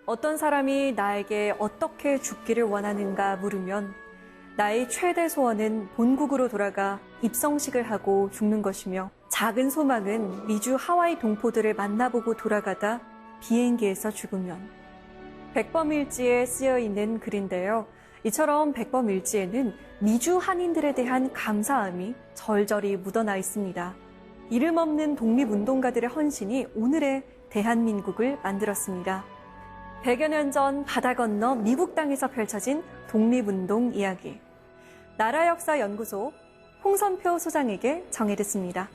어떤 사람이 나에게 어떻게 죽기를 원하는가 물으면 나의 최대 소원은 본국으로 돌아가 입성식을 하고 죽는 것이며 작은 소망은 미주 하와이 동포들을 만나보고 돌아가다 비행기에서 죽으면. 백범일지에 쓰여 있는 글인데요. 이처럼 백범일지에는 미주 한인들에 대한 감사함이 절절히 묻어나 있습니다. 이름 없는 독립운동가들의 헌신이 오늘의 대한민국을 만들었습니다. 100여 년 전 바다 건너 미국 땅에서 펼쳐진 독립운동 이야기. 나라역사연구소 홍선표 소장에게 정해 듣습니다.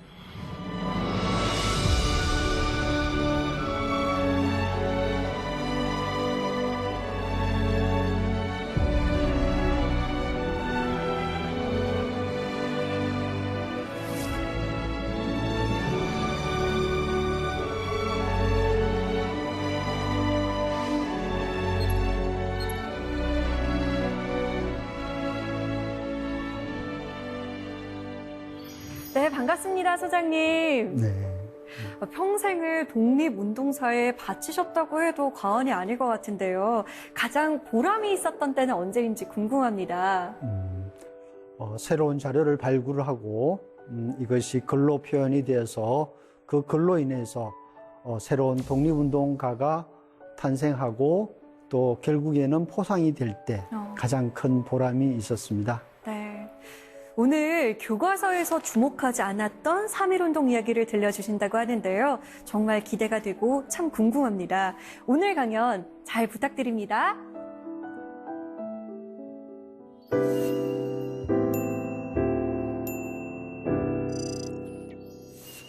네, 반갑습니다, 소장님. 네. 평생을 독립운동사에 바치셨다고 해도 과언이 아닐 것 같은데요. 가장 보람이 있었던 때는 언제인지 궁금합니다. 새로운 자료를 발굴하고 이것이 글로 표현이 되어서 그 글로 인해서 새로운 독립운동가가 탄생하고 또 결국에는 포상이 될 때 가장 큰 보람이 있었습니다. 네. 오늘 교과서에서 주목하지 않았던 3.1운동 이야기를 들려주신다고 하는데요. 정말 기대가 되고 참 궁금합니다. 오늘 강연 잘 부탁드립니다.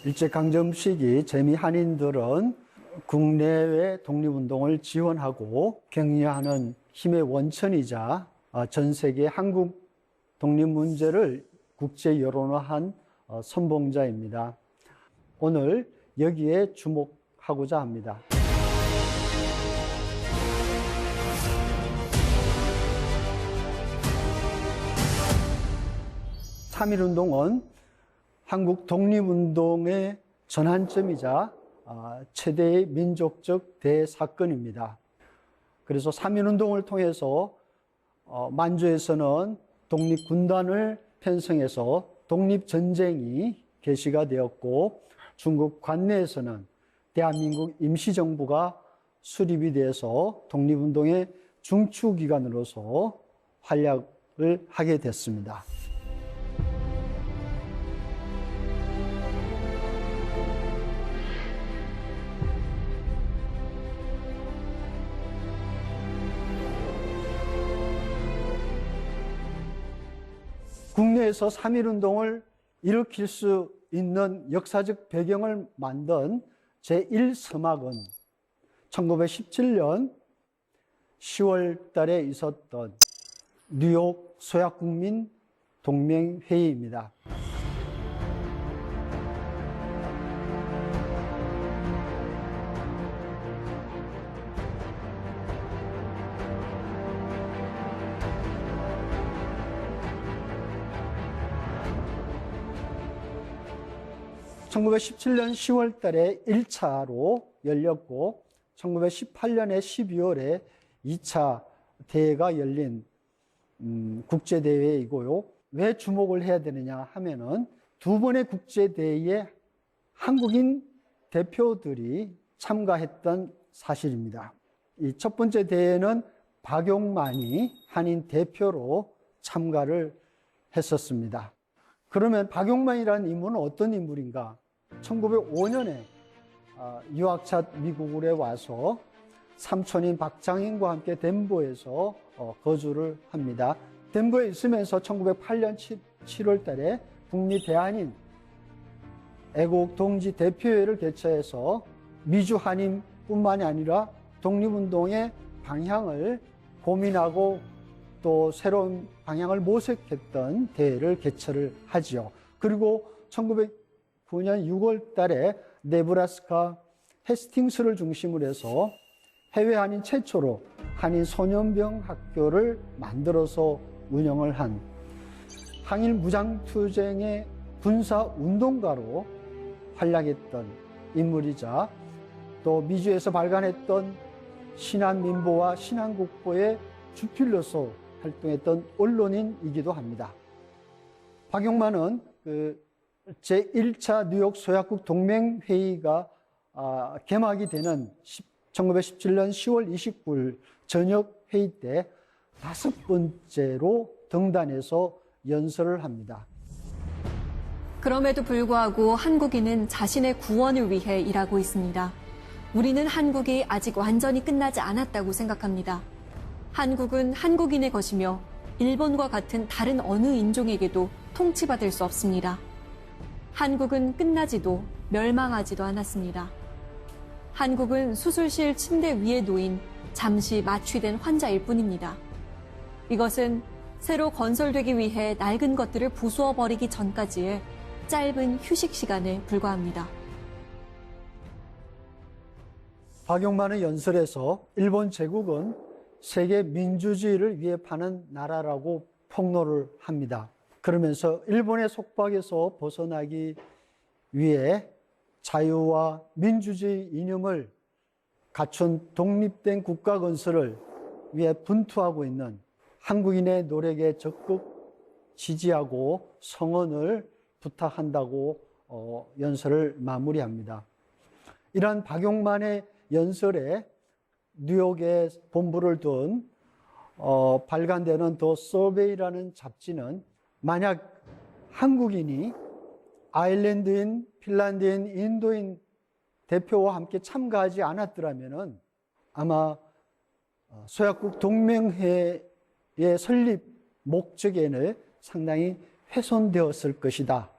일제강점 시기 재미 한인들은 국내외 독립운동을 지원하고 격려하는 힘의 원천이자 전 세계 한국 독립 문제를 국제 여론화한 선봉자입니다. 오늘 여기에 주목하고자 합니다. (3.1운동은) 한국 독립운동의 전환점이자 최대의 민족적 대사건입니다. 그래서 (3.1운동을) 통해서 만주에서는 독립군단을 편성해서 독립전쟁이 개시가 되었고 중국 관내에서는 대한민국 임시정부가 수립이 돼서 독립운동의 중추기관으로서 활약을 하게 됐습니다. 국내에서 3.1운동을 일으킬 수 있는 역사적 배경을 만든 제1서막은 1917년 10월 달에 있었던 뉴욕 소약국민 동맹회의입니다. (1917년 10월 달에) 1차로 열렸고 1918년에 12월에 2차 대회가 열린 국제대회이고요. 왜 주목을 해야 되느냐 하면은 두 번의 국제대회에 한국인 대표들이 참가했던 사실입니다. 이 첫 번째 대회는 박용만이 한인 대표로 참가를 했었습니다. 그러면 박용만이라는 인물은 어떤 인물인가? 1905년에 유학차 미국에 와서 삼촌인 박장인과 함께 덴버에서 거주를 합니다. 덴버에 있으면서 1908년 7월 달에 북미 대한인 애국 동지 대표회를 개최해서 미주 한인뿐만이 아니라 독립운동의 방향을 고민하고 또 새로운 방향을 모색했던 대회를 개최를 하지요. 그리고 1909년 6월 달에 네브라스카 헤스팅스를 중심으로 해서 해외 한인 최초로 한인 소년병 학교를 만들어서 운영을 한 항일 무장투쟁의 군사운동가로 활약했던 인물이자 또 미주에서 발간했던 신한민보와 신한국보의 주필로서 활동했던 언론인이기도 합니다. 박용만은 제1차 뉴욕 소약국 동맹회의가 개막이 되는 1917년 10월 29일 저녁 회의 때 5번째로 등단해서 연설을 합니다. 그럼에도 불구하고 한국인은 자신의 구원을 위해 일하고 있습니다. 우리는 한국이 아직 완전히 끝나지 않았다고 생각합니다. 한국은 한국인의 것이며 일본과 같은 다른 어느 인종에게도 통치받을 수 없습니다. 한국은 끝나지도 멸망하지도 않았습니다. 한국은 수술실 침대 위에 놓인 잠시 마취된 환자일 뿐입니다. 이것은 새로 건설되기 위해 낡은 것들을 부수어 버리기 전까지의 짧은 휴식 시간에 불과합니다. 박용만의 연설에서 일본 제국은 세계 민주주의를 위협하는 나라라고 폭로를 합니다. 그러면서 일본의 속박에서 벗어나기 위해 자유와 민주주의 이념을 갖춘 독립된 국가 건설을 위해 분투하고 있는 한국인의 노력에 적극 지지하고 성원을 부탁한다고 연설을 마무리합니다. 이러한 박용만의 연설에 뉴욕에 본부를 둔 발간되는 더 서베이라는 잡지는 만약 한국인이 아일랜드인, 핀란드인, 인도인 대표와 함께 참가하지 않았더라면 아마 소약국 동맹회의 설립 목적에는 상당히 훼손되었을 것이다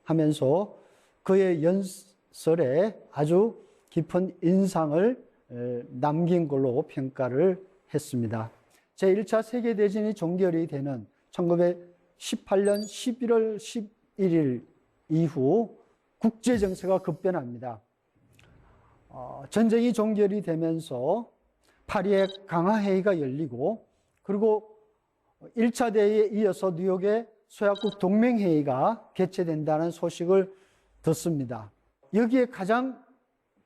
하면서 그의 연설에 아주 깊은 인상을 남긴 걸로 평가를 했습니다. 제1차 세계대전이 종결이 되는 1918년 11월 11일 이후 국제정세가 급변합니다. 전쟁이 종결이 되면서 파리에 강화회의가 열리고 그리고 1차 대회에 이어서 뉴욕의 소약국 동맹회의가 개최된다는 소식을 듣습니다. 여기에 가장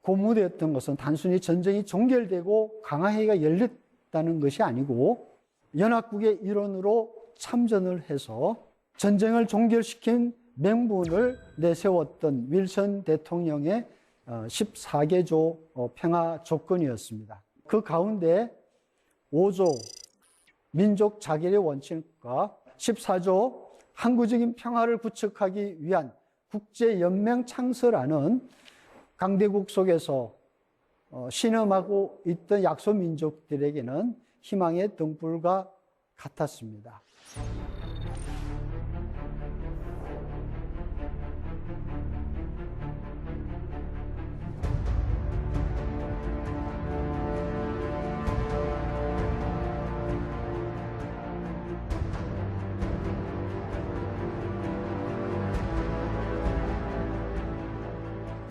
고무되었던 것은 단순히 전쟁이 종결되고 강화회의가 열렸다는 것이 아니고 연합국의 일원으로 참전을 해서 전쟁을 종결시킨 명분을 내세웠던 윌슨 대통령의 14개조 평화 조건이었습니다. 그 가운데 5조 민족 자결의 원칙과 14조 항구적인 평화를 구축하기 위한 국제연맹 창설하는 강대국 속에서 신음하고 있던 약소민족들에게는 희망의 등불과 같았습니다.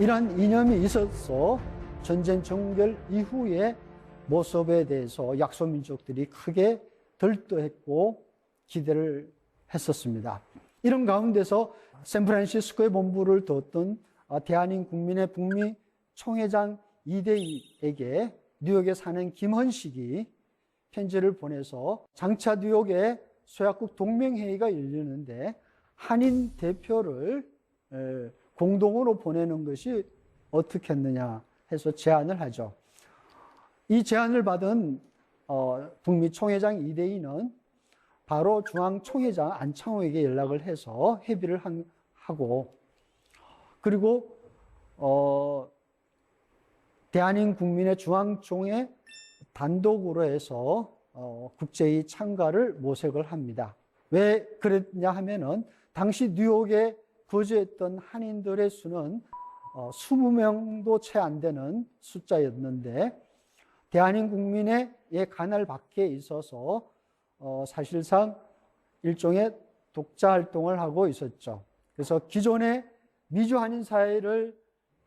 이러한 이념이 있어서 전쟁 종결 이후의 모습에 대해서 약소민족들이 크게 들떠했고 기대를 했었습니다. 이런 가운데서 샌프란시스코에 본부를 뒀던 대한민국민의 북미 총회장 이대희에게 뉴욕에 사는 김헌식이 편지를 보내서 장차 뉴욕에 소약국 동맹회의가 열리는데 한인 대표를 공동으로 보내는 것이 어떻겠느냐 해서 제안을 하죠. 이 제안을 받은 북미 총회장 이대희는 바로 중앙 총회장 안창호에게 연락을 해서 협의를 하고 그리고 대한민국민의 중앙총회 단독으로 해서 국제회의 참가를 모색을 합니다. 왜 그랬냐 하면은 당시 뉴욕에 거주했던 한인들의 수는 20명도 채 안 되는 숫자였는데 대한민국민의 관할 밖에 있어서 사실상 일종의 독자 활동을 하고 있었죠. 그래서 기존의 미주 한인 사회를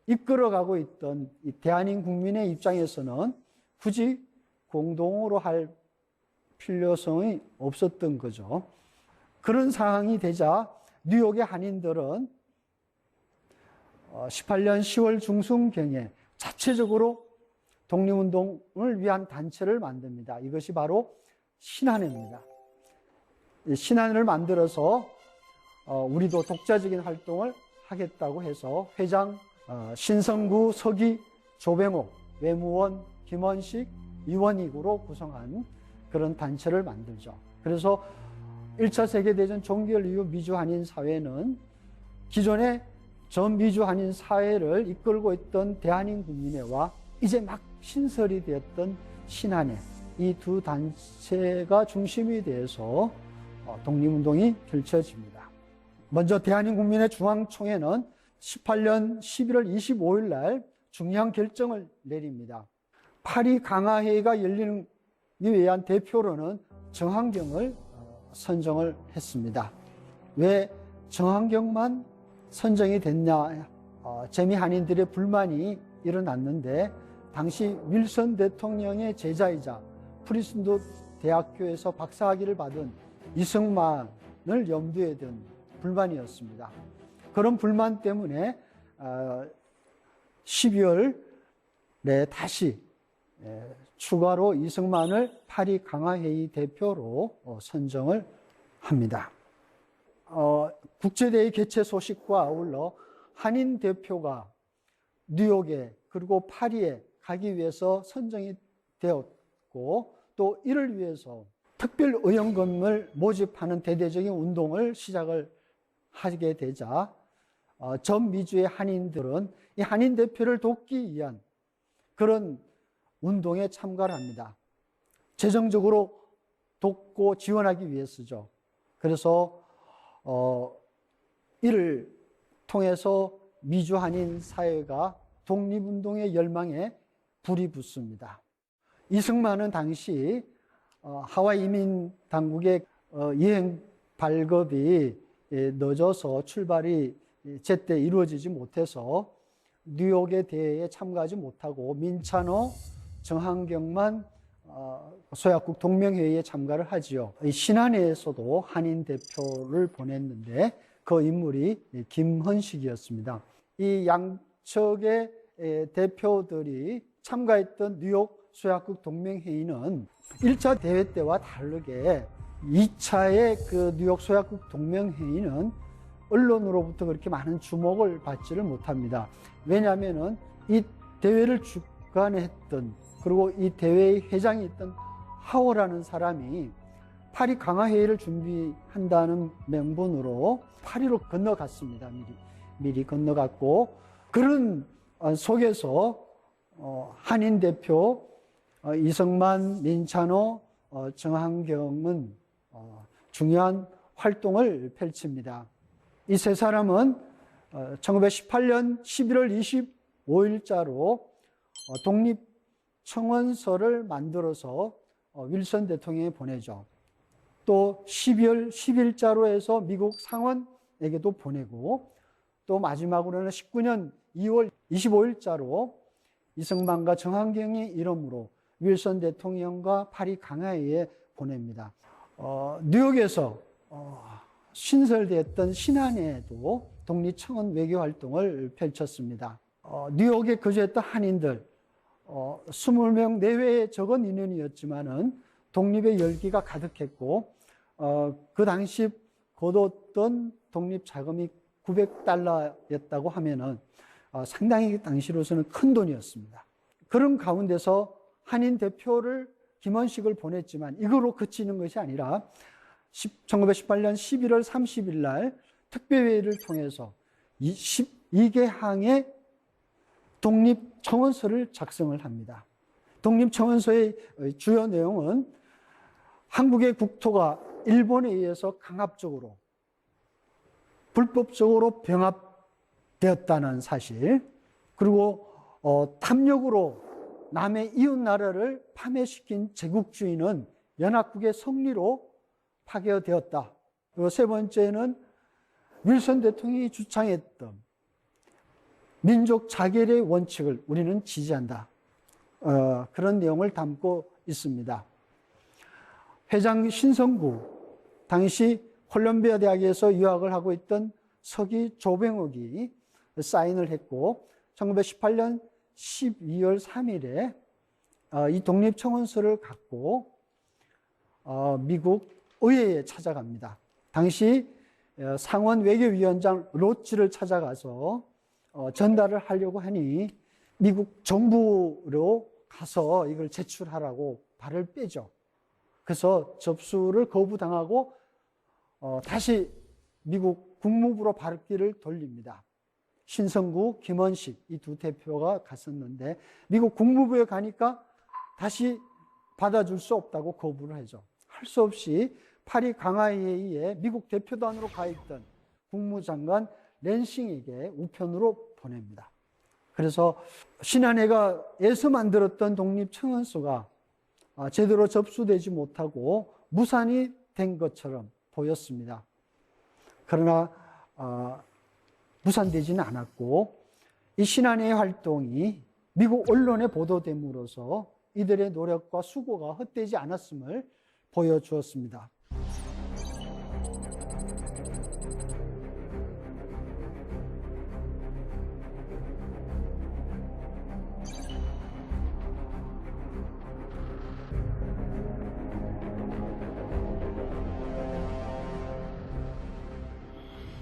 이끌어가고 있던 이 대한민국민의 입장에서는 굳이 공동으로 할 필요성이 없었던 거죠. 그런 상황이 되자 뉴욕의 한인들은 18년 10월 중순경에 자체적으로 독립운동을 위한 단체를 만듭니다. 이것이 바로 신한회입니다. 신한회를 만들어서 우리도 독자적인 활동을 하겠다고 해서 회장 신성구, 서기, 조병옥, 외무원, 김원식, 이원익으로 구성한 그런 단체를 만들죠. 그래서 1차 세계대전 종결 이후 미주한인 사회는 기존의 전 미주한인 사회를 이끌고 있던 대한인국민회와 이제 막 신설이 되었던 신한회, 이 두 단체가 중심이 돼서 독립운동이 펼쳐집니다. 먼저 대한인국민회 중앙총회는 18년 11월 25일 날 중요한 결정을 내립니다. 파리 강화회의가 열리기 위한 대표로는 정한경을 선정을 했습니다. 왜 정한경만 선정이 됐냐? 재미한인들의 불만이 일어났는데 당시 윌슨 대통령의 제자이자 프린스턴 대학교에서 박사학위를 받은 이승만을 염두에 둔 불만이었습니다. 그런 불만 때문에 12월에 다시 추가로 이승만을 파리 강화회의 대표로 선정을 합니다. 국제대회 개최 소식과 아울러 한인 대표가 뉴욕에 그리고 파리에 가기 위해서 선정이 되었고 또 이를 위해서 특별의원금을 모집하는 대대적인 운동을 시작을 하게 되자 전 미주의 한인들은 이 한인 대표를 돕기 위한 그런 운동에 참가를 합니다. 재정적으로 돕고 지원하기 위해서죠. 그래서 이를 통해서 미주 한인 사회가 독립운동의 열망에 불이 붙습니다. 이승만은 당시 하와이 이민 당국의 여행 발급이 늦어서 출발이 제때 이루어지지 못해서 뉴욕의 대회에 참가하지 못하고 민찬호, 정한경만 소약국 동맹회의에 참가를 하지요. 신한회에서도 한인 대표를 보냈는데 그 인물이 김헌식이었습니다. 이 양측의 대표들이 참가했던 뉴욕 소약국 동맹회의는 1차 대회 때와 다르게 2차의 그 뉴욕 소약국 동맹회의는 언론으로부터 그렇게 많은 주목을 받지를 못합니다. 왜냐하면 이 대회를 주관했던 그리고 이 대회의 회장이 있던 하워라는 사람이 파리 강화회의를 준비한다는 명분으로 파리로 건너갔습니다. 미리 건너갔고 그런 속에서 한인 대표 이승만, 민찬호, 정한경은 중요한 활동을 펼칩니다. 이 세 사람은 1918년 11월 25일자로 독립청원서를 만들어서 윌슨 대통령에 보내죠. 또 12월 10일자로 해서 미국 상원에게도 보내고 또 마지막으로는 19년 2월 25일자로 이승만과 정한경의 이름으로 윌슨 대통령과 파리 강화회의에 보냅니다. 뉴욕에서 신설되었던 신한회도 독립청원 외교활동을 펼쳤습니다. 뉴욕에 거주했던 한인들 20명 내외의 적은 인원이었지만은 독립의 열기가 가득했고 그 당시 거뒀던 독립 자금이 $900였다고 하면은 상당히 당시로서는 큰 돈이었습니다. 그런 가운데서 한인 대표를 김헌식을 보냈지만 이거로 그치는 것이 아니라 1918년 11월 30일 날 특별회의를 통해서 12개항의 독립청원서를 작성을 합니다. 독립청원서의 주요 내용은 한국의 국토가 일본에 의해서 강압적으로 불법적으로 병합되었다는 사실, 그리고 탐욕으로 남의 이웃 나라를 파멸시킨 제국주의는 연합국의 성리로 파괴되었다. 그리고 세 번째는 윌슨 대통령이 주창했던 민족 자결의 원칙을 우리는 지지한다. 그런 내용을 담고 있습니다. 회장 신성구, 당시 콜롬비아 대학에서 유학을 하고 있던 서기 조병옥이 사인을 했고 1918년 12월 3일에 이 독립청원서를 갖고 미국 의회에 찾아갑니다. 당시 상원 외교위원장 로치를 찾아가서 전달을 하려고 하니 미국 정부로 가서 이걸 제출하라고 발을 빼죠. 그래서 접수를 거부당하고 다시 미국 국무부로 발길을 돌립니다. 신성구, 김원식 이 두 대표가 갔었는데 미국 국무부에 가니까 다시 받아줄 수 없다고 거부를 하죠. 할 수 없이 파리 강화회의에 미국 대표단으로 가 있던 국무장관 랜싱에게 우편으로 보냅니다. 그래서 신한회가에서 만들었던 독립청원서가 제대로 접수되지 못하고 무산이 된 것처럼 보였습니다. 그러나 무산되지는 않았고 이 신한회의 활동이 미국 언론에 보도됨으로써 이들의 노력과 수고가 헛되지 않았음을 보여주었습니다.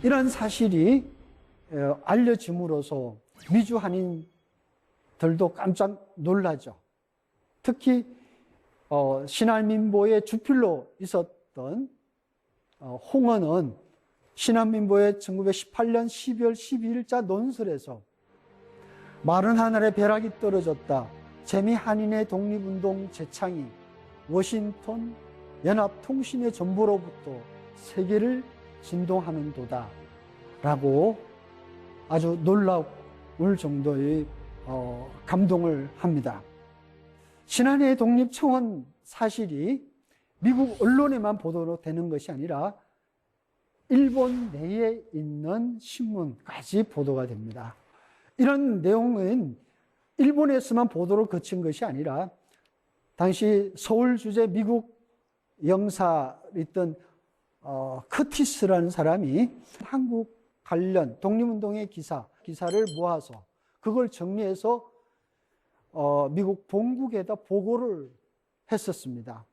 이런 사실이 알려짐으로써 미주 한인들도 깜짝 놀라죠. 특히 신한민보의 주필로 있었던 홍언은 신한민보의 1918년 12월 12일자 논설에서 마른 하늘에 벼락이 떨어졌다. 재미 한인의 독립운동 재창이 워싱턴 연합통신의 전보로부터 세계를 진동하는도다 라고 아주 놀라울 정도의 감동을 합니다. 신한회의 독립청원 사실이 미국 언론에만 보도로 되는 것이 아니라 일본 내에 있는 신문까지 보도가 됩니다. 이런 내용은 일본에서만 보도를 거친 것이 아니라 당시 서울 주재 미국 영사였던 커티스라는 사람이 한국 관련 독립운동의 기사를 모아서 그걸 정리해서 미국 본국에다 보고를 했었습니다.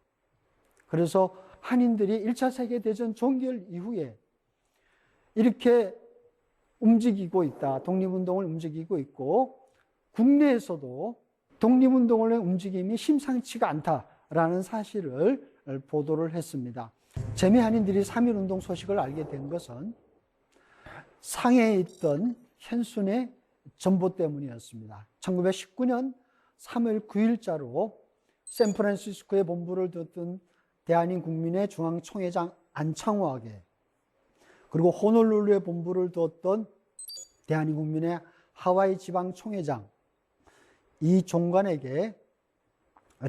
그래서 한인들이 1차 세계대전 종결 이후에 이렇게 움직이고 있다. 독립운동을 움직이고 있고 국내에서도 독립운동의 움직임이 심상치가 않다라는 사실을 보도를 했습니다. 재미 한인들이 3.1운동 소식을 알게 된 것은 상해에 있던 현순의 전보 때문이었습니다. 1919년 3월 9일자로 샌프란시스코에 본부를 뒀던 대한민국민의 중앙총회장 안창호에게 그리고 호놀룰루에 본부를 두었던 대한민국민의 하와이 지방총회장 이종관에게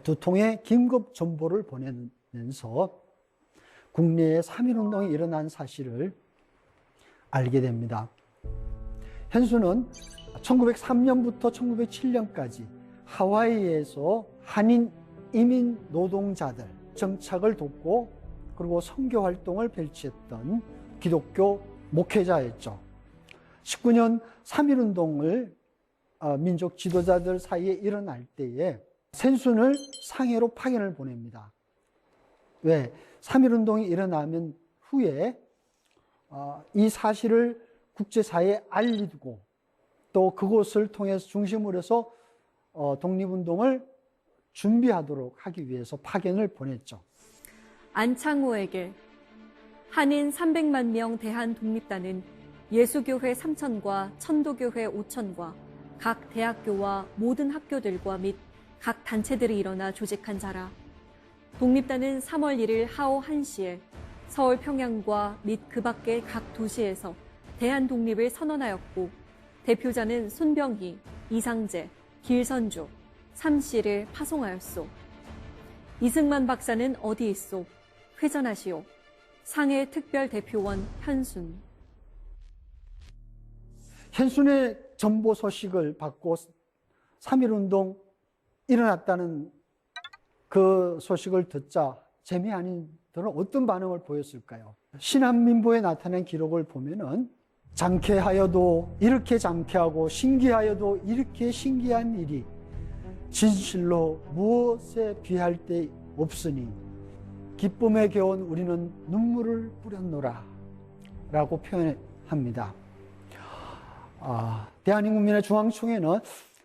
두 통의 긴급 전보를 보내면서 국내에 3.1운동이 일어난 사실을 알게 됩니다. 현수는 1903년부터 1907년까지 하와이에서 한인 이민 노동자들 정착을 돕고 그리고 선교 활동을 펼쳤던 기독교 목회자였죠. 19년 3.1운동을 민족 지도자들 사이에 일어날 때에 센순을 상해로 파견을 보냅니다. 왜? 3.1운동이 일어나면 후에 이 사실을 국제사회에 알리고 또 그곳을 통해서 중심으로 해서 독립운동을 준비하도록 하기 위해서 파견을 보냈죠. 안창호에게 한인 300만 명 대한독립단은 예수교회 3,000과 천도교회 5,000과 각 대학교와 모든 학교들과 및 각 단체들이 일어나 조직한 자라. 독립단은 3월 1일 하오 1시에 서울 평양과 및 그 밖의 각 도시에서 대한독립을 선언하였고 대표자는 손병희, 이상재, 길선주, 삼씨를 파송하였소. 이승만 박사는 어디 있소? 회전하시오. 상해 특별대표원 현순. 현순의 전보 소식을 받고 3.1운동 일어났다는 그 소식을 듣자 재미 한인들은 어떤 반응을 보였을까요? 신한민보에 나타난 기록을 보면은 장쾌하여도 이렇게 장쾌하고 신기하여도 이렇게 신기한 일이 진실로 무엇에 비할 데 없으니 기쁨에 겨운 우리는 눈물을 뿌렸노라 라고 표현합니다. 대한민국민의 중앙총회는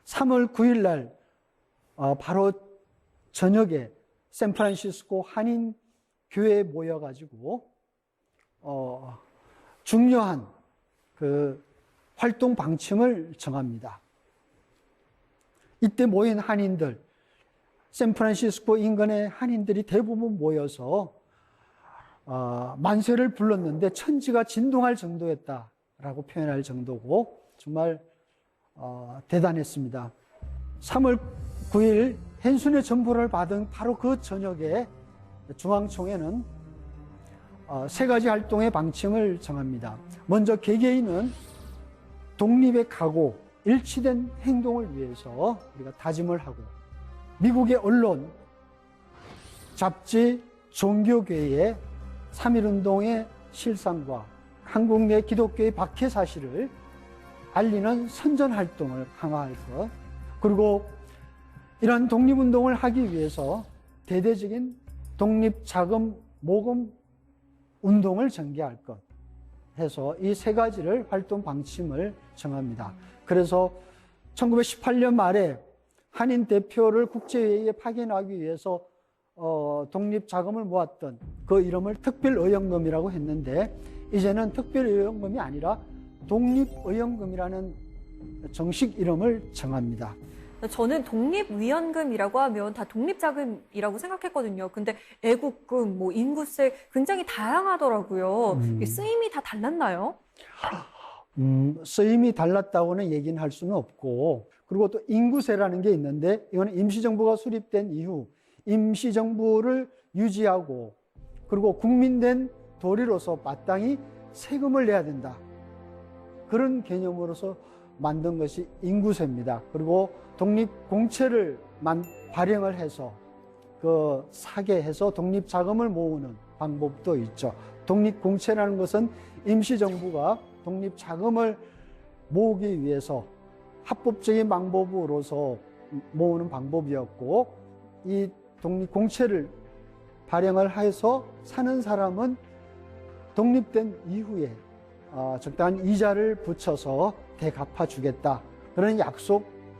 3월 9일 날 바로 저녁에 샌프란시스코 한인 교회에 모여가지고 중요한 그 활동 방침을 정합니다. 이때 모인 한인들, 샌프란시스코 인근의 한인들이 대부분 모여서 만세를 불렀는데 천지가 진동할 정도였다라고 표현할 정도고 정말 대단했습니다. 3월 9일 hen순의 전보를 받은 바로 그 저녁에 중앙총회는 세 가지 활동의 방침을 정합니다. 먼저 개개인은 독립의 각오, 일치된 행동을 위해서 우리가 다짐을 하고, 미국의 언론, 잡지, 종교계의 3.1운동의 실상과 한국 내 기독교의 박해 사실을 알리는 선전활동을 강화할 것, 그리고 이러한 독립운동을 하기 위해서 대대적인 독립자금 모금 운동을 전개할 것 해서 이 세 가지를 활동 방침을 정합니다. 그래서 1918년 말에 한인 대표를 국제회의에 파견하기 위해서 독립자금을 모았던 그 이름을 특별의원금이라고 했는데, 이제는 특별의원금이 아니라 독립의원금이라는 정식 이름을 정합니다. 저는 독립위원금이라고 하면 다 독립자금이라고 생각했거든요. 근데 애국금, 인구세 굉장히 다양하더라고요. 쓰임이 다 달랐나요? 쓰임이 달랐다고는 얘기는 할 수는 없고, 그리고 또 인구세라는 게 있는데, 이거는 임시정부가 수립된 이후 임시정부를 유지하고 그리고 국민된 도리로서 마땅히 세금을 내야 된다, 그런 개념으로서 만든 것이 인구세입니다. 그리고 독립공채를 발행을 해서 사게 해서 독립자금을 모으는 방법도 있죠. 독립공채라는 것은 임시정부가 독립자금을 모으기 위해서 합법적인 방법으로서 모으는 방법이었고, 이 독립공채를 발행을 해서 사는 사람은 독립된 이후에 적당한 이자를 붙여서 대갚아주겠다, 그런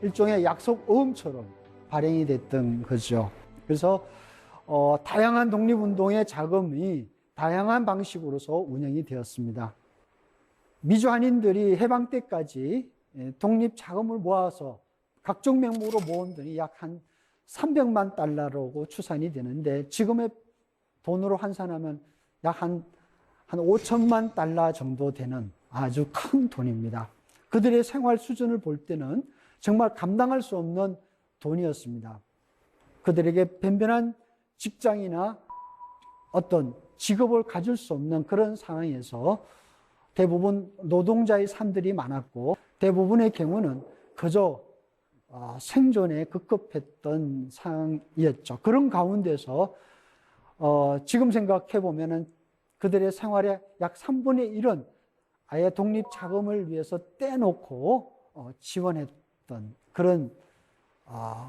일종의 약속어음처럼 발행이 됐던 거죠. 그래서 다양한 독립운동의 자금이 다양한 방식으로서 운영이 되었습니다. 미주한인들이 해방 때까지 독립자금을 모아서 각종 명목으로 모은 돈이 약 한 300만 달러라고 추산이 되는데, 지금의 돈으로 환산하면 약 한 5천만 달러 정도 되는 아주 큰 돈입니다. 그들의 생활 수준을 볼 때는 정말 감당할 수 없는 돈이었습니다. 그들에게 변변한 직장이나 어떤 직업을 가질 수 없는 그런 상황에서 대부분 노동자의 삶들이 많았고, 대부분의 경우는 그저 생존에 급급했던 상황이었죠. 그런 가운데서 지금 생각해 보면은 그들의 생활의 약 3분의 1은 아예 독립자금을 위해서 떼놓고 지원했던 그런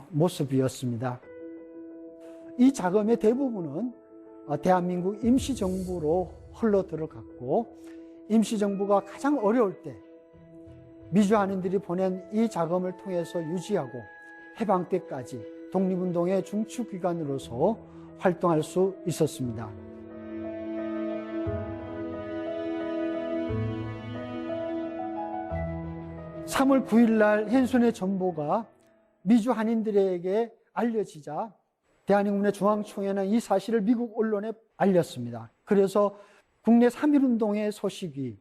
모습이었습니다. 이 자금의 대부분은 대한민국 임시정부로 흘러 들어갔고, 임시정부가 가장 어려울 때 미주한인들이 보낸 이 자금을 통해서 유지하고 해방 때까지 독립운동의 중추기관으로서 활동할 수 있었습니다. (3월 9일) 날 hen순의 전보가 미주 한인들에게 알려지자 대한민국의 중앙총회는 이 사실을 미국 언론에 알렸습니다. 그래서 국내 3.1운동의 소식이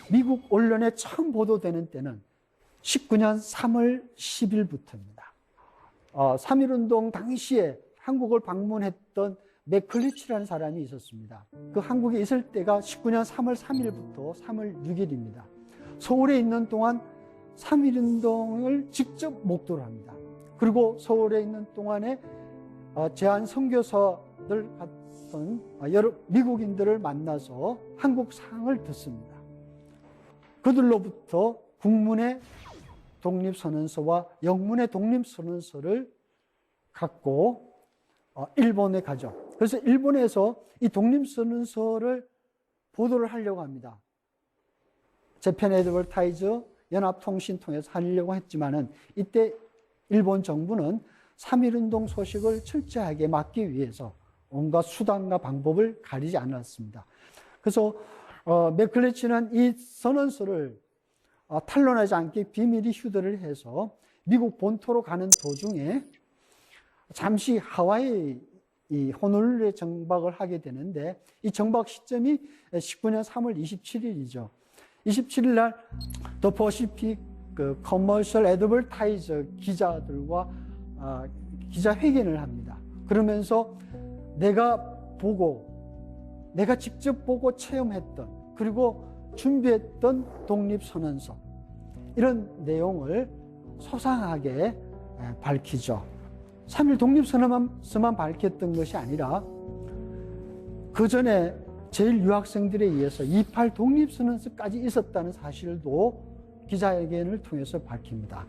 미국 언론에 처음 보도되는 때는 19년 3월 10일부터입니다. 3.1운동 당시에 한국을 방문했던 맥클리치라는 사람이 있었습니다. 그 한국에 있을 때가 19년 3월 3일부터 3월 6일입니다. 서울에 있는 동안 3.1운동을 직접 목도를 합니다. 그리고 서울에 있는 동안에 제한 선교사들 같은 여러 미국인들을 만나서 한국 상황을 듣습니다. 그들로부터 국문의 독립선언서와 영문의 독립선언서를 갖고 일본에 가죠. 그래서 일본에서 이 독립선언서를 보도를 하려고 합니다. 재팬 애드버타이즈 연합통신 통해서 하려고 했지만은 이때 일본 정부는 3.1운동 소식을 철저하게 막기 위해서 온갖 수단과 방법을 가리지 않았습니다. 그래서 맥클레치는 이 선언서를 탄론하지 않게 비밀리 휴대를 해서 미국 본토로 가는 도중에 잠시 하와이 이 호놀룰루에 정박을 하게 되는데 이 정박 시점이 19년 3월 27일이죠. 27일 날 더 퍼시픽 커머셜 애드버타이저 기자들과 기자회견을 합니다. 그러면서 내가 직접 보고 체험했던 그리고 준비했던 독립선언서 이런 내용을 소상하게 밝히죠. 3.1 독립선언서만 밝혔던 것이 아니라 그 전에 제1유학생들에 의해서 2.8 독립선언서까지 있었다는 사실도 기자회견을 통해서 밝힙니다.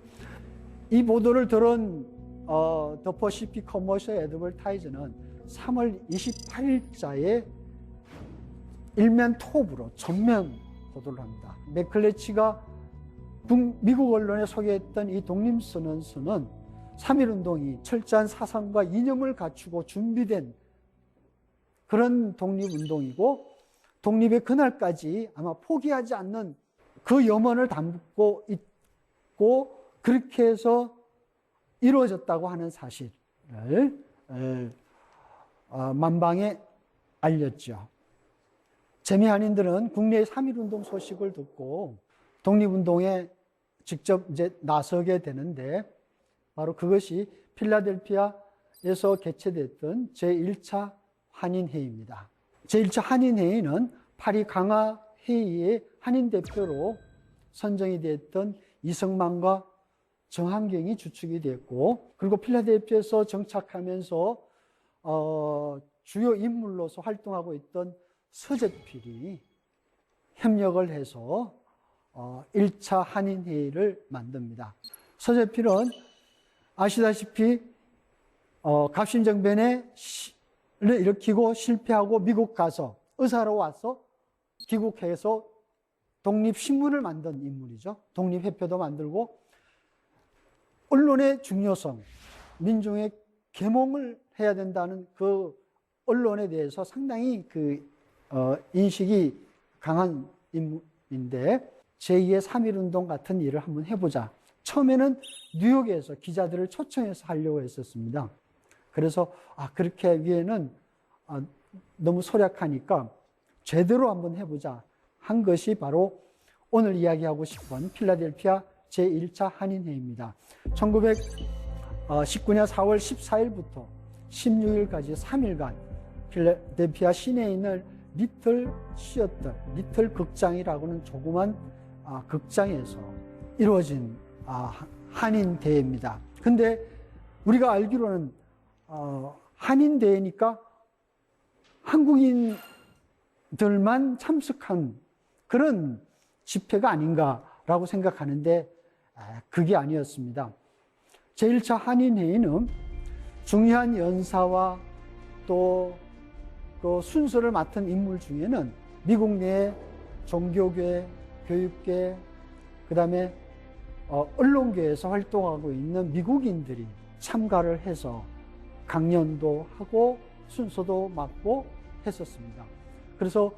이 보도를 들은 더 퍼시픽 커머셜 애드버타이저는 3월 28일자에 일면 톱으로 전면 보도를 합니다. 맥클레치가 미국 언론에 소개했던 이 독립선언서는 3.1운동이 철저한 사상과 이념을 갖추고 준비된 그런 독립운동이고 독립의 그날까지 아마 포기하지 않는 그 염원을 담고 있고 그렇게 해서 이루어졌다고 하는 사실을 만방에 알렸죠. 재미 한인들은 국내의 3.1운동 소식을 듣고 독립운동에 직접 이제 나서게 되는데 바로 그것이 필라델피아에서 개최됐던 제1차 한인회의입니다. 제1차 한인회의는 파리 강화회의의 한인 대표로 선정이 됐던 이성만과 정한경이 주축이 됐고 그리고 필라델피아에서 정착하면서 주요 인물로서 활동하고 있던 서재필이 협력을 해서 1차 한인회의를 만듭니다. 서재필은 아시다시피 갑신정변을 일으키고 실패하고 미국 가서 의사로 와서 귀국해서 독립신문을 만든 인물이죠. 독립회표도 만들고 언론의 중요성, 민중의 계몽을 해야 된다는 그 언론에 대해서 상당히 인식이 강한 인물인데 제2의 3.1운동 같은 일을 한번 해보자. 처음에는 뉴욕에서 기자들을 초청해서 하려고 했었습니다. 그래서 그렇게 하기에는 너무 소략하니까 제대로 한번 해보자 한 것이 바로 오늘 이야기하고 싶은 필라델피아 제1차 한인회의입니다. 1919년 4월 14일부터 16일까지 3일간 필라델피아 시내에 있는 리틀 시어터, 리틀 극장이라고는 조그만 극장에서 이루어진 한인대회입니다. 근데 우리가 알기로는 한인대회니까 한국인들만 참석한 그런 집회가 아닌가라고 생각하는데 그게 아니었습니다. 제1차 한인회의는 중요한 연사와 또 그 순서를 맡은 인물 중에는 미국 내 종교계, 교육계, 그 다음에 언론계에서 활동하고 있는 미국인들이 참가를 해서 강연도 하고 순서도 맡고 했었습니다. 그래서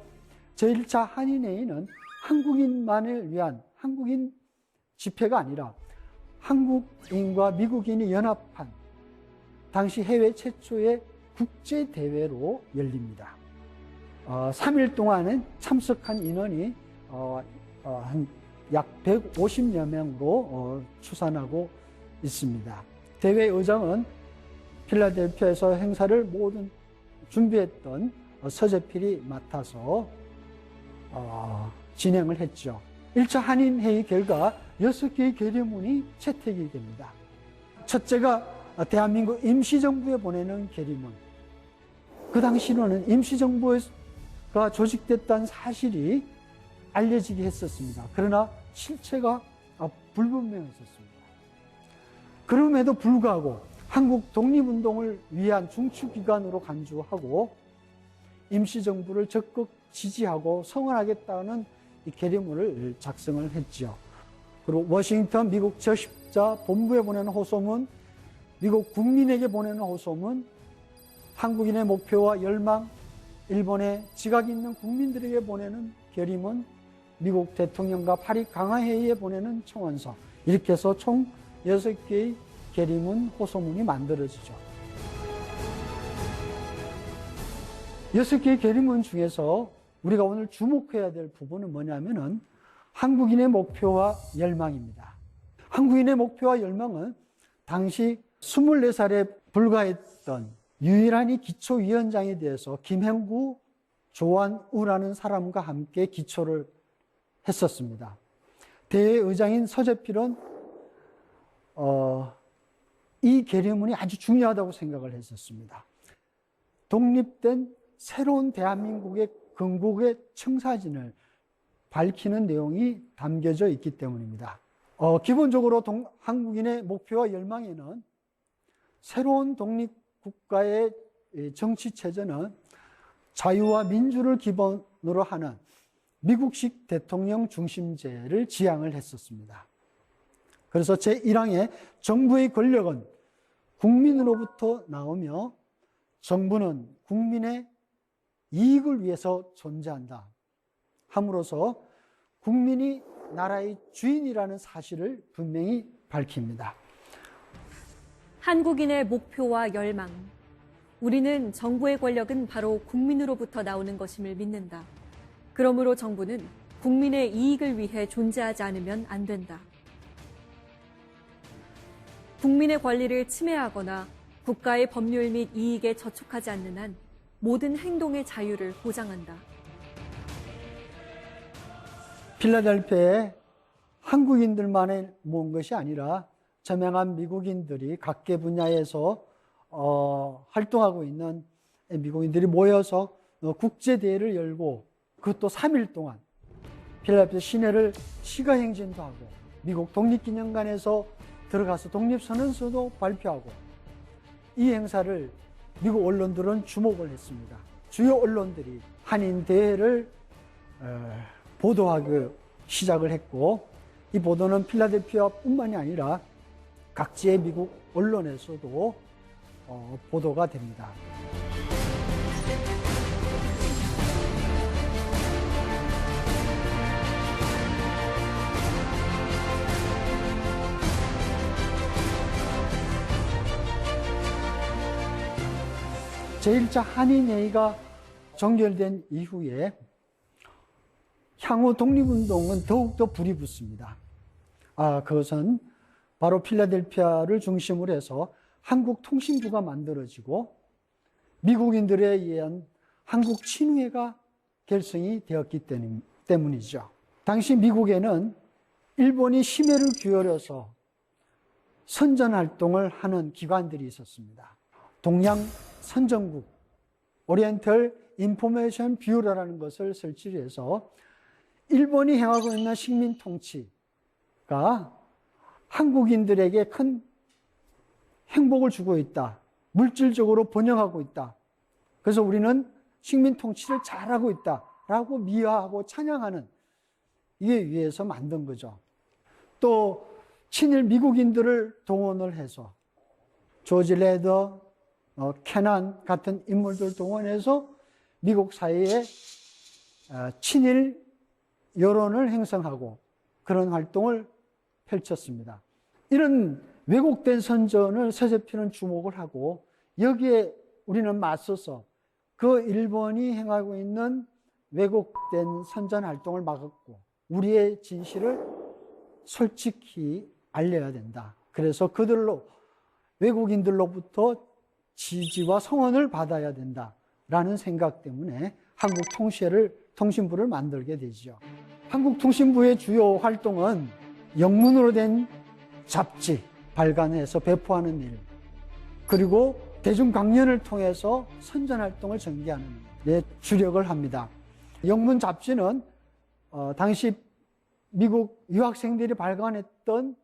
제1차 한인회의는 한국인만을 위한 한국인 집회가 아니라 한국인과 미국인이 연합한 당시 해외 최초의 국제대회로 열립니다. 3일 동안은 참석한 인원이 약 150여 명으로 추산하고 있습니다. 대회 의장은 필라델피아에서 행사를 모든 준비했던 서재필이 맡아서 진행을 했죠. 1차 한인회의 결과 6개의 계류문이 채택이 됩니다. 첫째가 대한민국 임시정부에 보내는 계류문. 그 당시로는 임시정부가 조직됐다는 사실이 알려지게 했었습니다. 그러나 실체가 불분명했었습니다. 그럼에도 불구하고 한국 독립운동을 위한 중추기관으로 간주하고 임시정부를 적극 지지하고 성원하겠다는 이 계리문을 작성을 했죠. 그리고 워싱턴 미국 저십자 본부에 보내는 호소문, 미국 국민에게 보내는 호소문, 한국인의 목표와 열망, 일본의 지각 있는 국민들에게 보내는 계리문, 미국 대통령과 파리 강화회의에 보내는 청원서, 이렇게 해서 총 6개의 계리문, 호소문이 만들어지죠. 6개의 계리문 중에서 우리가 오늘 주목해야 될 부분은 뭐냐면은 한국인의 목표와 열망입니다. 한국인의 목표와 열망은 당시 24살에 불과했던 유일한 이 기초위원장에 대해서 김행구, 조한우라는 사람과 함께 기초를 했었습니다. 대의장인 서재필은 이 계리문이 아주 중요하다고 생각을 했었습니다. 독립된 새로운 대한민국의 건국의 청사진을 밝히는 내용이 담겨져 있기 때문입니다. 기본적으로 한국인의 목표와 열망에는 새로운 독립국가의 정치체제는 자유와 민주를 기본으로 하는 미국식 대통령 중심제를 지향을 했었습니다. 그래서 제1항에 정부의 권력은 국민으로부터 나오며 정부는 국민의 이익을 위해서 존재한다 함으로써 국민이 나라의 주인이라는 사실을 분명히 밝힙니다. 한국인의 목표와 열망. 우리는 정부의 권력은 바로 국민으로부터 나오는 것임을 믿는다. 그러므로 정부는 국민의 이익을 위해 존재하지 않으면 안 된다. 국민의 권리를 침해하거나 국가의 법률 및 이익에 저촉하지 않는 한 모든 행동의 자유를 보장한다. 필라델피아에 한국인들만의 모은 것이 아니라 저명한 미국인들이 각계 분야에서 활동하고 있는 미국인들이 모여서 국제대회를 열고 그것도 3일 동안 필라델피아 시내를 시가행진도 하고 미국 독립기념관에서 들어가서 독립선언서도 발표하고 이 행사를 미국 언론들은 주목을 했습니다. 주요 언론들이 한인대회를 보도하기 시작을 했고 이 보도는 필라델피아뿐만이 아니라 각지의 미국 언론에서도 보도가 됩니다. 제1차 한인회의가 종결된 이후에 향후 독립운동은 더욱더 불이 붙습니다. 그것은 바로 필라델피아를 중심으로 해서 한국통신부가 만들어지고 미국인들에 의한 한국 친회가 결성이 되었기 때문이죠. 당시 미국에는 일본이 심혈을 기울여서 선전활동을 하는 기관들이 있었습니다. 동양 선전국, 오리엔털 인포메이션 뷰러라는 것을 설치해서 일본이 행하고 있는 식민 통치가 한국인들에게 큰 행복을 주고 있다. 물질적으로 번영하고 있다. 그래서 우리는 식민 통치를 잘하고 있다라고 미화하고 찬양하는 이에 위해서 만든 거죠. 또 친일 미국인들을 동원을 해서 조지 레더, 캐난 같은 인물들 동원해서 미국 사회에 친일 여론을 형성하고 그런 활동을 펼쳤습니다. 이런 왜곡된 선전을 서재필은 주목을 하고 여기에 우리는 맞서서 그 일본이 행하고 있는 왜곡된 선전 활동을 막았고 우리의 진실을 솔직히 알려야 된다. 그래서 그들로 외국인들로부터 지지와 성원을 받아야 된다라는 생각 때문에 한국통신부를 만들게 되죠. 한국통신부의 주요 활동은 영문으로 된 잡지 발간해서 배포하는 일, 그리고 대중 강연을 통해서 선전활동을 전개하는 데 주력을 합니다. 영문 잡지는 당시 미국 유학생들이 발간했던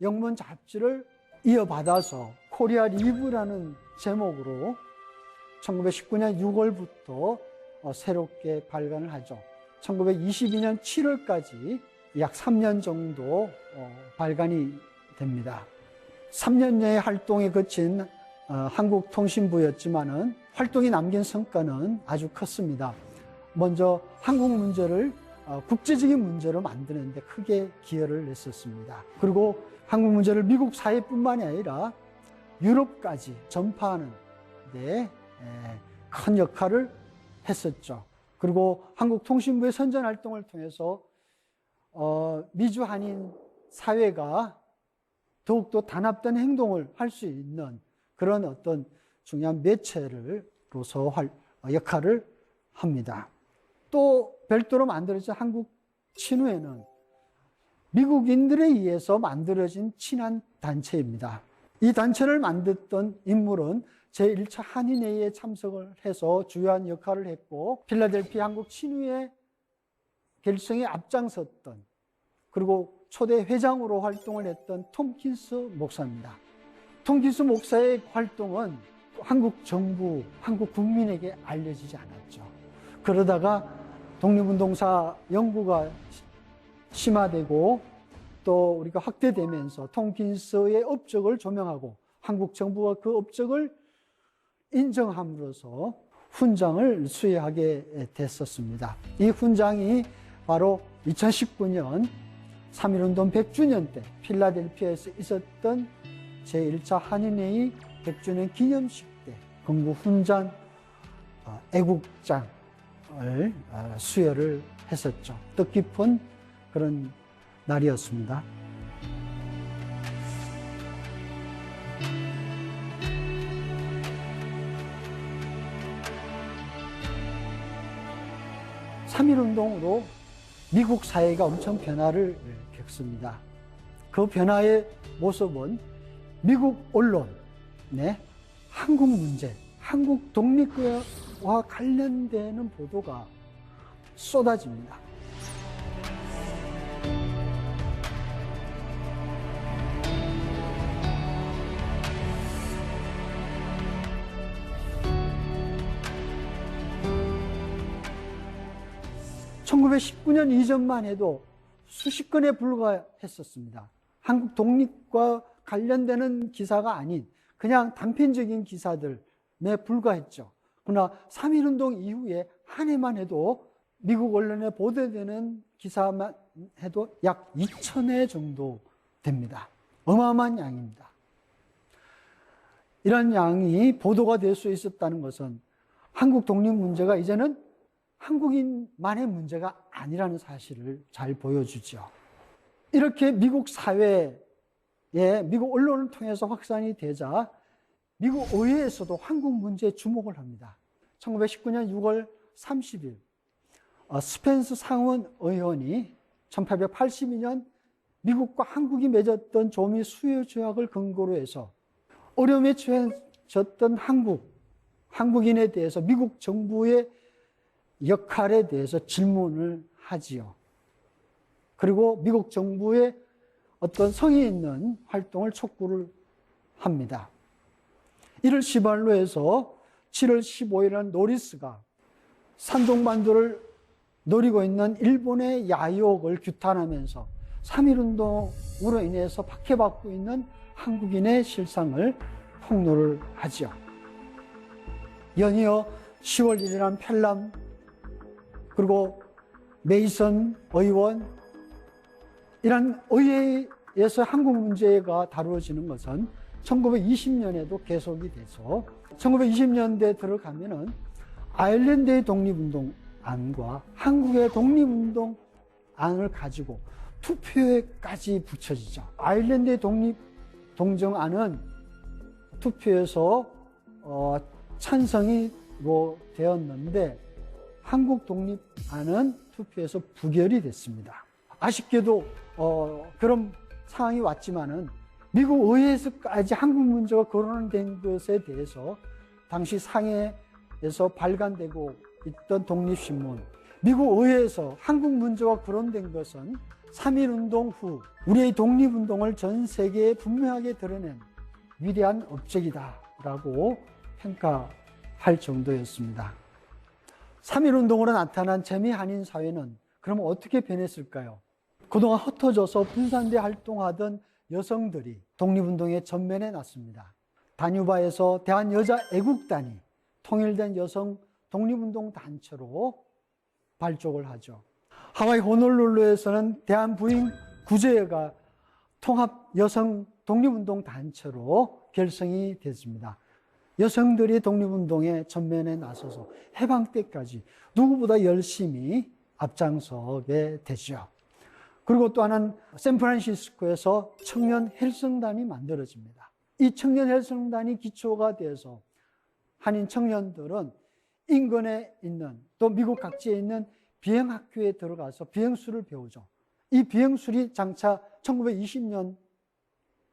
영문 잡지를 이어받아서 코리아 리브라는 제목으로 1919년 6월부터 새롭게 발간을 하죠. 1922년 7월까지 약 3년 정도 발간이 됩니다. 3년여의 활동에 거친 한국통신부였지만은 활동이 남긴 성과는 아주 컸습니다. 먼저 한국 문제를 국제적인 문제로 만드는 데 크게 기여를 했었습니다. 그리고 한국 문제를 미국 사회뿐만이 아니라 유럽까지 전파하는 데 큰 역할을 했었죠. 그리고 한국통신부의 선전활동을 통해서 미주 한인 사회가 더욱더 단합된 행동을 할 수 있는 그런 어떤 중요한 매체로서 역할을 합니다. 또 별도로 만들어진 한국 친후회는 미국인들에 의해서 만들어진 친한 단체입니다. 이 단체를 만들었던 인물은 제1차 한인회의에 참석을 해서 주요한 역할을 했고 필라델피아 한국 친후회 결성에 앞장섰던 그리고 초대 회장으로 활동을 했던 톰킨스 목사입니다. 톰킨스 목사의 활동은 한국 정부, 한국 국민에게 알려지지 않았죠. 그러다가 독립운동사 연구가 심화되고 또 우리가 확대되면서 톰킨스의 업적을 조명하고 한국 정부가 그 업적을 인정함으로써 훈장을 수여하게 됐었습니다. 이 훈장이 바로 2019년 3.1운동 100주년 때 필라델피아에서 있었던 제1차 한인회의 100주년 기념식 때 건국 훈장 애국장을 수여를 했었죠. 뜻깊은 그런 날이었습니다. (3.1운동으로) 미국 사회가 엄청 변화를 겪습니다. 그 변화의 모습은 미국 언론의 한국 문제, 한국 독립과 관련되는 보도가 쏟아집니다. (1919년) 이전만 해도 수십 건에 불과했었습니다. 한국 독립과 관련되는 기사가 아닌 그냥 단편적인 기사들에 불과했죠. 그러나 3.1운동 이후에 한 해만 해도 미국 언론에 보도되는 기사만 해도 약 2,000회 정도 됩니다. 어마어마한 양입니다. 이런 양이 보도가 될 수 있었다는 것은 한국 독립 문제가 이제는 한국인만의 문제가 아니라는 사실을 잘 보여주죠. 이렇게 미국 사회에 미국 언론을 통해서 확산이 되자 미국 의회에서도 한국 문제에 주목을 합니다. 1919년 6월 30일 스펜스 상원 의원이 1882년 미국과 한국이 맺었던 조미 수요 조약을 근거로 해서 어려움에 처해졌던 한국인에 대해서 미국 정부의 역할에 대해서 질문을 하지요. 그리고 미국 정부의 어떤 성의 있는 활동을 촉구를 합니다. 이를 시발로 해서 7월 15일은 노리스가 산동반도를 노리고 있는 일본의 야욕을 규탄하면서 3.1운동으로 인해서 박해받고 있는 한국인의 실상을 폭로를 하죠. 연이어 10월 1일은 펠람 그리고 메이선 의원 이런 의회에서 한국 문제가 다루어지는 것은 1920년에도 계속이 돼서 1920년대 들어가면은 아일랜드의 독립운동안과 한국의 독립운동안을 가지고 투표에까지 붙여지죠. 아일랜드의 독립동정안은 투표에서 찬성이 되었는데 한국 독립안은 투표에서 부결이 됐습니다. 아쉽게도 그런 상황이 왔지만은 미국 의회에서까지 한국 문제가 거론된 것에 대해서 당시 상해에서 발간되고 있던 독립신문, 미국 의회에서 한국 문제가 거론된 것은 3.1운동 후 우리의 독립운동을 전 세계에 분명하게 드러낸 위대한 업적이다라고 평가할 정도였습니다. 3.1운동으로 나타난 재미 한인 사회는 그럼 어떻게 변했을까요? 그동안 흩어져서 분산돼 활동하던 여성들이 독립운동의 전면에 났습니다. 다뉴바에서 대한여자애국단이 통일된 여성 독립운동 단체로 발족을 하죠. 하와이 호놀룰루에서는 대한부인 구제회가 통합 여성 독립운동 단체로 결성이 됐습니다. 여성들이 독립운동의 전면에 나서서 해방 때까지 누구보다 열심히 앞장서게 되죠. 그리고 또 하나는 샌프란시스코에서 청년 헬성단이 만들어집니다. 이 청년 헬성단이 기초가 돼서 한인 청년들은 인근에 있는 또 미국 각지에 있는 비행학교에 들어가서 비행술을 배우죠. 이 비행술이 장차 1920년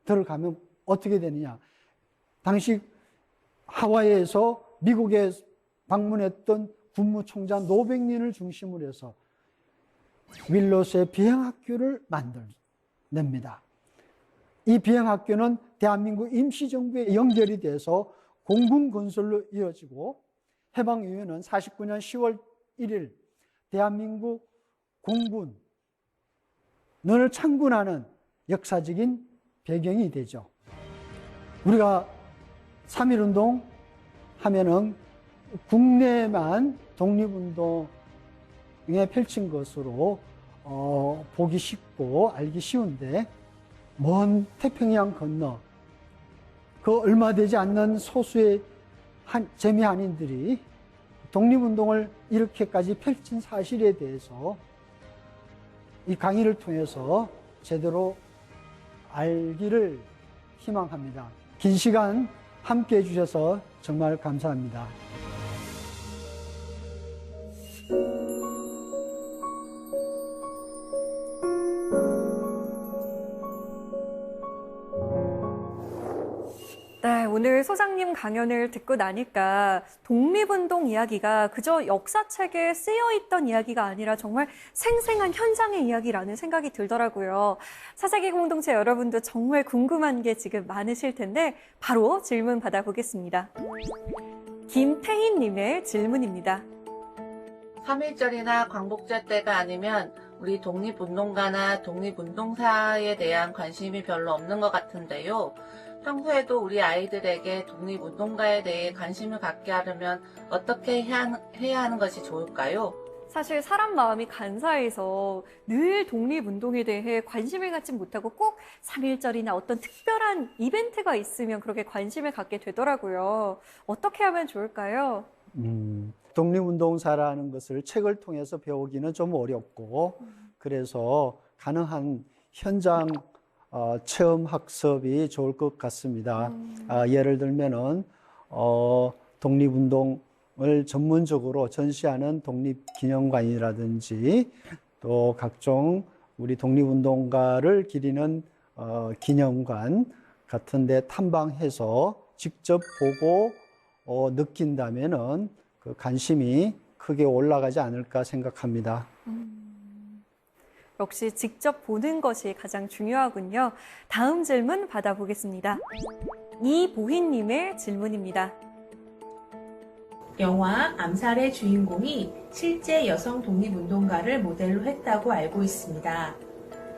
들어가면 어떻게 되느냐. 당시 하와이에서 미국에 방문했던 국무총장 노백린을 중심으로 해서 윌로스의 비행학교를 만들어냅니다. 이 비행학교는 대한민국 임시정부에 연결이 돼서 공군 건설로 이어지고 해방 이후에는 49년 10월 1일 대한민국 공군을 창군하는 역사적인 배경이 되죠. 우리가 3.1운동 하면은 국내만 독립운동에 펼친 것으로 보기 쉽고 알기 쉬운데 먼 태평양 건너 그 얼마 되지 않는 소수의 재미 한인들이 독립운동을 이렇게까지 펼친 사실에 대해서 이 강의를 통해서 제대로 알기를 희망합니다. 긴 시간 함께 해주셔서 정말 감사합니다. 네, 오늘 소장님 강연을 듣고 나니까 독립운동 이야기가 그저 역사책에 쓰여있던 이야기가 아니라 정말 생생한 현장의 이야기라는 생각이 들더라고요. 4세기 공동체 여러분도 정말 궁금한 게 지금 많으실 텐데 바로 질문 받아보겠습니다. 김태희님의 질문입니다. 3.1절이나 광복절 때가 아니면 우리 독립운동가나 독립운동사에 대한 관심이 별로 없는 것 같은데요. 평소에도 우리 아이들에게 독립운동가에 대해 관심을 갖게 하려면 어떻게 해야 하는 것이 좋을까요? 사실 사람 마음이 간사해서 늘 독립운동에 대해 관심을 갖지 못하고 꼭 3.1절이나 어떤 특별한 이벤트가 있으면 그렇게 관심을 갖게 되더라고요. 어떻게 하면 좋을까요? 독립운동사라는 것을 책을 통해서 배우기는 좀 어렵고 그래서 가능한 현장 체험 학습이 좋을 것 같습니다. 예를 들면은 독립운동을 전문적으로 전시하는 독립기념관이라든지 또 각종 우리 독립운동가를 기리는 기념관 같은 데 탐방해서 직접 보고 느낀다면은 그 관심이 크게 올라가지 않을까 생각합니다. 역시 직접 보는 것이 가장 중요하군요. 다음 질문 받아보겠습니다. 이보희님의 질문입니다. 영화 암살의 주인공이 실제 여성 독립운동가를 모델로 했다고 알고 있습니다.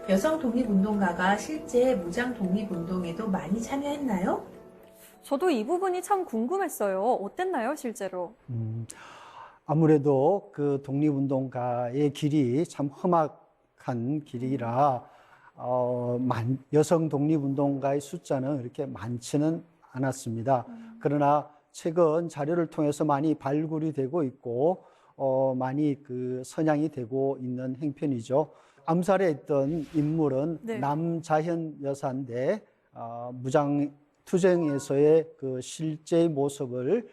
여성 독립운동가가 실제 무장 독립운동에도 많이 참여했나요? 저도 이 부분이 참 궁금했어요. 어땠나요, 실제로? 아무래도 그 독립운동가의 길이 참 험악한 길이라 여성 독립운동가의 숫자는 그렇게 많지는 않았습니다. 그러나 최근 자료를 통해서 많이 발굴이 되고 있고 많이 그 선양이 되고 있는 행편이죠. 암살에 했던 인물은 네. 남자현 여사인데 무장 투쟁에서의 그 실제의 모습을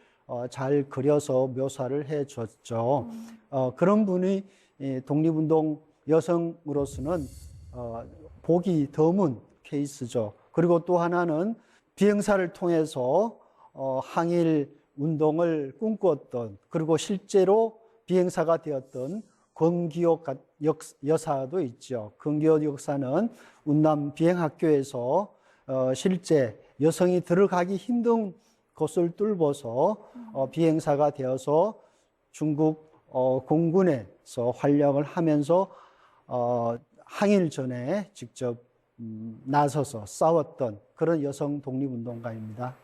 잘 그려서 묘사를 해줬죠. 그런 분이 독립운동 여성으로서는 보기 드문 케이스죠. 그리고 또 하나는 비행사를 통해서 항일 운동을 꿈꾸었던 그리고 실제로 비행사가 되었던 권기옥 여사도 있죠. 권기옥 여사는 운남 비행학교에서 실제 여성이 들어가기 힘든 곳을 뚫어서 비행사가 되어서 중국 공군에서 활약을 하면서 항일전에 직접 나서서 싸웠던 그런 여성 독립운동가입니다.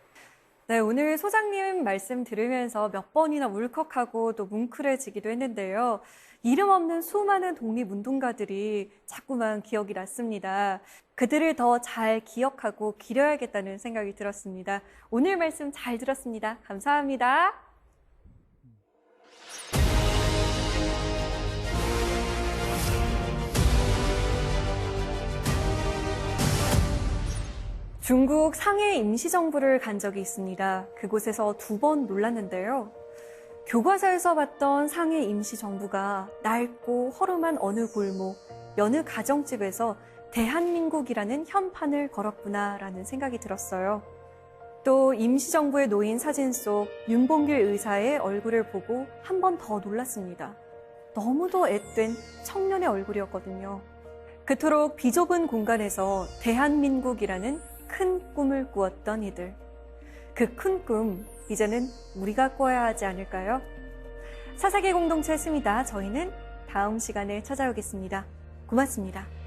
네, 오늘 소장님 말씀 들으면서 몇 번이나 울컥하고 또 뭉클해지기도 했는데요. 이름 없는 수많은 독립운동가들이 자꾸만 기억이 났습니다. 그들을 더 잘 기억하고 기려야겠다는 생각이 들었습니다. 오늘 말씀 잘 들었습니다. 감사합니다. 중국 상해 임시정부를 간 적이 있습니다. 그곳에서 2번 놀랐는데요. 교과서에서 봤던 상해 임시정부가 낡고 허름한 어느 골목, 여느 가정집에서 대한민국이라는 현판을 걸었구나라는 생각이 들었어요. 또 임시정부에 놓인 사진 속 윤봉길 의사의 얼굴을 보고 한 번 더 놀랐습니다. 너무도 앳된 청년의 얼굴이었거든요. 그토록 비좁은 공간에서 대한민국이라는 큰 꿈을 꾸었던 이들. 그 큰 꿈, 이제는 우리가 꿔야 하지 않을까요? 사사기 공동체 스미다. 저희는 다음 시간에 찾아오겠습니다. 고맙습니다.